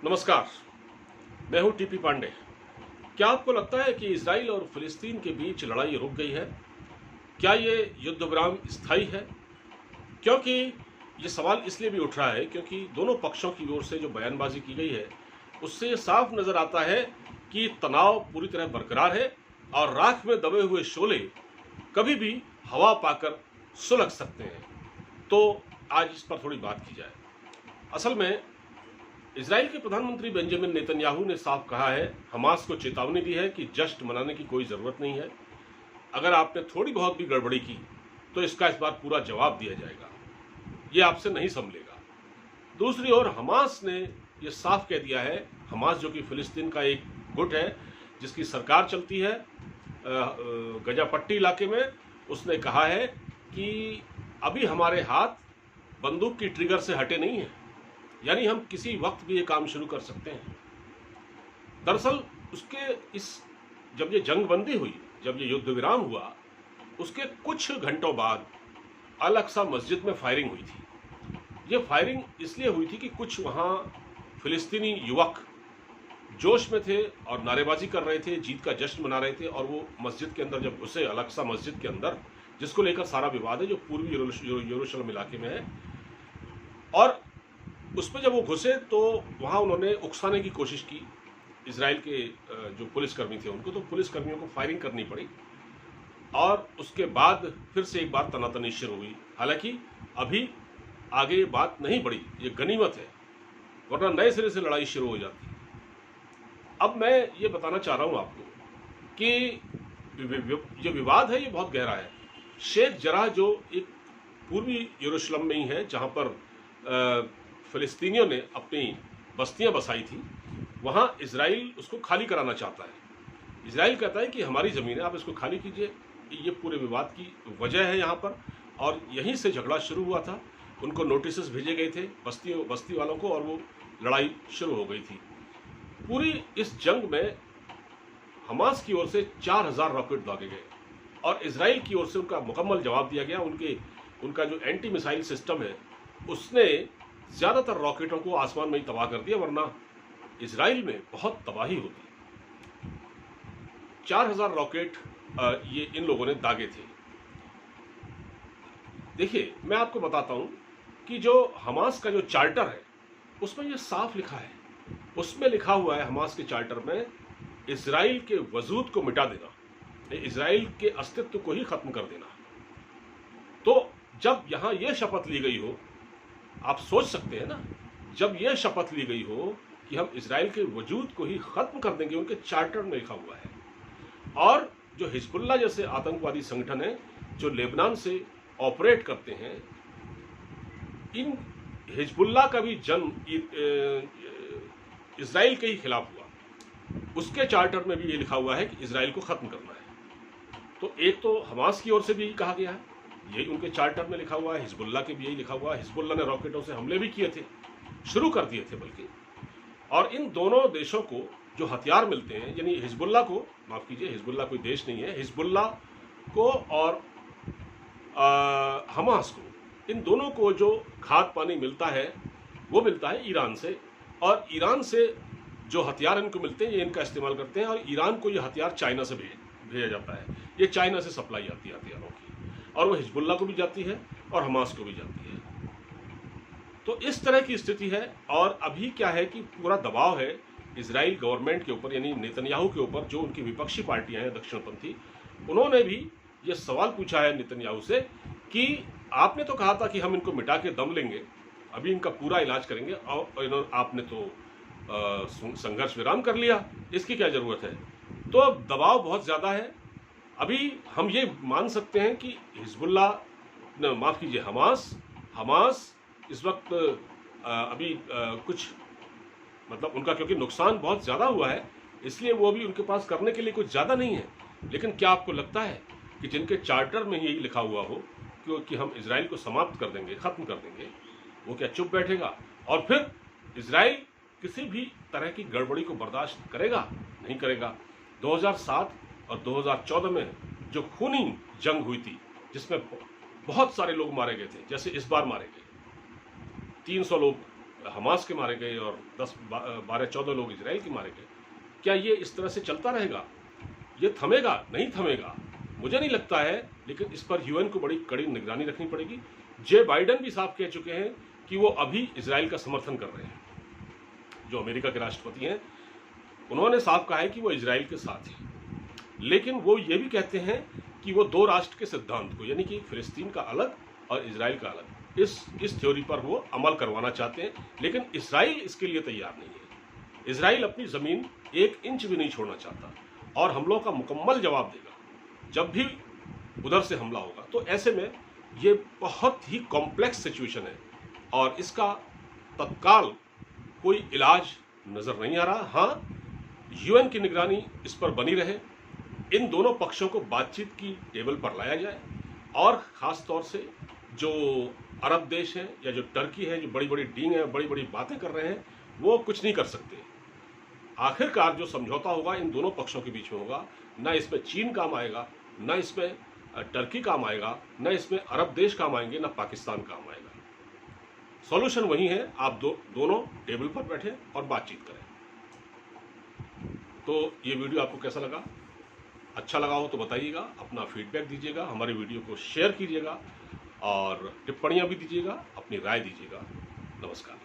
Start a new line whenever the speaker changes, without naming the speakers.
नमस्कार, मैं हूं टीपी पांडे। क्या आपको लगता है कि इजराइल और फिलिस्तीन के बीच लड़ाई रुक गई है? क्या ये युद्ध विराम स्थायी है? क्योंकि ये सवाल इसलिए भी उठ रहा है क्योंकि दोनों पक्षों की ओर से जो बयानबाजी की गई है उससे ये साफ नजर आता है कि तनाव पूरी तरह बरकरार है और राख में दबे हुए शोले कभी भी हवा पाकर सुलग सकते हैं। तो आज इस पर थोड़ी बात की जाए। असल में इजराइल के प्रधानमंत्री बेंजामिन नेतन्याहू ने साफ कहा है, हमास को चेतावनी दी है कि जश्न मनाने की कोई जरूरत नहीं है। अगर आपने थोड़ी बहुत भी गड़बड़ी की तो इसका इस बार पूरा जवाब दिया जाएगा, ये आपसे नहीं संभलेगा। दूसरी ओर हमास ने यह साफ कह दिया है, हमास जो कि फिलिस्तीन का एक गुट है जिसकी सरकार चलती है गजा पट्टी इलाके में, उसने कहा है कि अभी हमारे हाथ बंदूक की ट्रिगर से हटे नहीं है, यानी हम किसी वक्त भी ये काम शुरू कर सकते हैं। दरअसल उसके जब ये जंगबंदी हुई, जब ये युद्ध विराम हुआ, उसके कुछ घंटों बाद अल अक्सा मस्जिद में फायरिंग हुई थी। ये फायरिंग इसलिए हुई थी कि कुछ वहाँ फिलिस्तीनी युवक जोश में थे और नारेबाजी कर रहे थे, जीत का जश्न मना रहे थे, और वो मस्जिद के अंदर जब घुसे, अल अक्सा मस्जिद के अंदर, जिसको लेकर सारा विवाद है, जो पूर्वी यरूशलेम इलाके में है, और उसमें जब वो घुसे तो वहाँ उन्होंने उकसाने की कोशिश की इजराइल के जो पुलिसकर्मी थे उनको, तो पुलिसकर्मियों को फायरिंग करनी पड़ी और उसके बाद फिर से एक बार तनातनी शुरू हुई। हालांकि अभी आगे ये बात नहीं बढ़ी, ये गनीमत है, वरना नए सिरे से लड़ाई शुरू हो जाती। अब मैं ये बताना चाह रहा हूँ आपको कि जो विवाद है ये बहुत गहरा है। शेख जराह जो एक पूर्वी यरूशलेम में ही है जहाँ पर फिलिस्तीनियों ने अपनी बस्तियां बसाई थी, वहां इजराइल उसको खाली कराना चाहता है। इजराइल कहता है कि हमारी ज़मीन है, आप इसको खाली कीजिए। ये पूरे विवाद की वजह है यहाँ पर, और यहीं से झगड़ा शुरू हुआ था। उनको नोटिस भेजे गए थे बस्ती वालों को, और वो लड़ाई शुरू हो गई थी। पूरी इस जंग में हमास की ओर से 4000 रॉकेट दागे गए और इजराइल की ओर से उनका मुकम्मल जवाब दिया गया। उनका जो एंटी मिसाइल सिस्टम है उसने ज़्यादातर रॉकेटों को आसमान में ही तबाह कर दिया, वरना इजराइल में बहुत तबाही होती। 4000 रॉकेट ये इन लोगों ने दागे थे। देखिए, मैं आपको बताता हूं कि जो हमास का जो चार्टर है उसमें ये साफ लिखा है, उसमें लिखा हुआ है हमास के चार्टर में, इजराइल के वजूद को मिटा देना, इजराइल के अस्तित्व को ही खत्म कर देना। तो जब यहां यह शपथ ली गई हो, आप सोच सकते हैं ना, जब यह शपथ ली गई हो कि हम इजराइल के वजूद को ही खत्म कर देंगे, उनके चार्टर में लिखा हुआ है। और जो हिजबुल्लाह जैसे आतंकवादी संगठन है जो लेबनान से ऑपरेट करते हैं, इन हिजबुल्लाह का भी जन्म इजराइल के ही खिलाफ हुआ। उसके चार्टर में भी ये लिखा हुआ है कि इजराइल को खत्म करना है। तो एक तो हमास की ओर से भी कहा गया है, यही उनके चार्टर में लिखा हुआ है, हिजबुल्लाह के भी यही लिखा हुआ है। हिजबुल्लाह ने रॉकेटों से हमले भी किए थे, शुरू कर दिए थे बल्कि। और इन दोनों देशों को जो हथियार मिलते हैं, यानी हिजबुल्लाह को, माफ कीजिए, हिजबुल्लाह कोई देश नहीं है, हिजबुल्लाह को और हमास को, इन दोनों को जो खाद पानी मिलता है वो मिलता है ईरान से, और ईरान से जो हथियार इनको मिलते हैं ये इनका इस्तेमाल करते हैं, और ईरान को ये हथियार चाइना से भेजा जाता है। ये चाइना से सप्लाई आती है हथियारों की, और वो हिजबुल्लाह को भी जाती है और हमास को भी जाती है। तो इस तरह की स्थिति है। और अभी क्या है कि पूरा दबाव है इजराइल गवर्नमेंट के ऊपर, यानी नेतन्याहू के ऊपर, जो उनकी विपक्षी पार्टियां हैं दक्षिणपंथी। उन्होंने भी ये सवाल पूछा है नेतन्याहू से कि आपने तो कहा था कि हम इनको मिटा के दम लेंगे, अभी इनका पूरा इलाज करेंगे, और आपने तो संघर्ष विराम कर लिया, इसकी क्या जरूरत है? तो अब दबाव बहुत ज्यादा है। अभी हम ये मान सकते हैं कि हिजबुल्लाह, माफ कीजिए, हमास इस वक्त अभी कुछ, मतलब उनका क्योंकि नुकसान बहुत ज्यादा हुआ है, इसलिए वो भी, उनके पास करने के लिए कुछ ज्यादा नहीं है। लेकिन क्या आपको लगता है कि जिनके चार्टर में यही लिखा हुआ हो कि हम इजराइल को समाप्त कर देंगे, खत्म कर देंगे, वो क्या चुप बैठेगा? और फिर इजराइल किसी भी तरह की गड़बड़ी को बर्दाश्त करेगा? नहीं करेगा। 2007 और 2014 में जो खूनी जंग हुई थी, जिसमें बहुत सारे लोग मारे गए थे, जैसे इस बार मारे गए 300 लोग हमास के मारे गए और 10-12-14 लोग इजराइल के मारे गए, क्या ये इस तरह से चलता रहेगा? ये थमेगा? नहीं थमेगा, मुझे नहीं लगता है। लेकिन इस पर यूएन को बड़ी कड़ी निगरानी रखनी पड़ेगी। जे बाइडन भी साफ कह चुके हैं कि वो अभी इजराइल का समर्थन कर रहे हैं। जो अमेरिका के राष्ट्रपति हैं, उन्होंने साफ कहा है कि वो इजराइल के साथ हैं। लेकिन वो ये भी कहते हैं कि वो 2 राष्ट्र के सिद्धांत को, यानी कि फिलिस्तीन का अलग और इजराइल का अलग, इस थ्योरी पर वो अमल करवाना चाहते हैं। लेकिन इजराइल इसके लिए तैयार नहीं है। इजराइल अपनी ज़मीन 1 इंच भी नहीं छोड़ना चाहता और हमलों का मुकम्मल जवाब देगा जब भी उधर से हमला होगा। तो ऐसे में ये बहुत ही कॉम्प्लेक्स सिचुएशन है और इसका तत्काल कोई इलाज नज़र नहीं आ रहा। हाँ, यूएन की निगरानी इस पर बनी रहे, इन दोनों पक्षों को बातचीत की टेबल पर लाया जाए और ख़ास तौर से जो अरब देश हैं या जो टर्की है, जो बड़ी बड़ी डींग है, बड़ी बड़ी बातें कर रहे हैं, वो कुछ नहीं कर सकते। आखिरकार जो समझौता होगा इन दोनों पक्षों के बीच में होगा। ना इसमें चीन काम आएगा, ना इसमें टर्की काम आएगा, ना इसमें अरब देश काम आएंगे, ना पाकिस्तान काम आएगा। सॉल्यूशन वही है, आप दोनों टेबल पर बैठे और बातचीत करें। तो ये वीडियो आपको कैसा लगा? अच्छा लगा हो तो बताइएगा, अपना फीडबैक दीजिएगा, हमारे वीडियो को शेयर कीजिएगा और टिप्पणियां भी दीजिएगा, अपनी राय दीजिएगा। नमस्कार।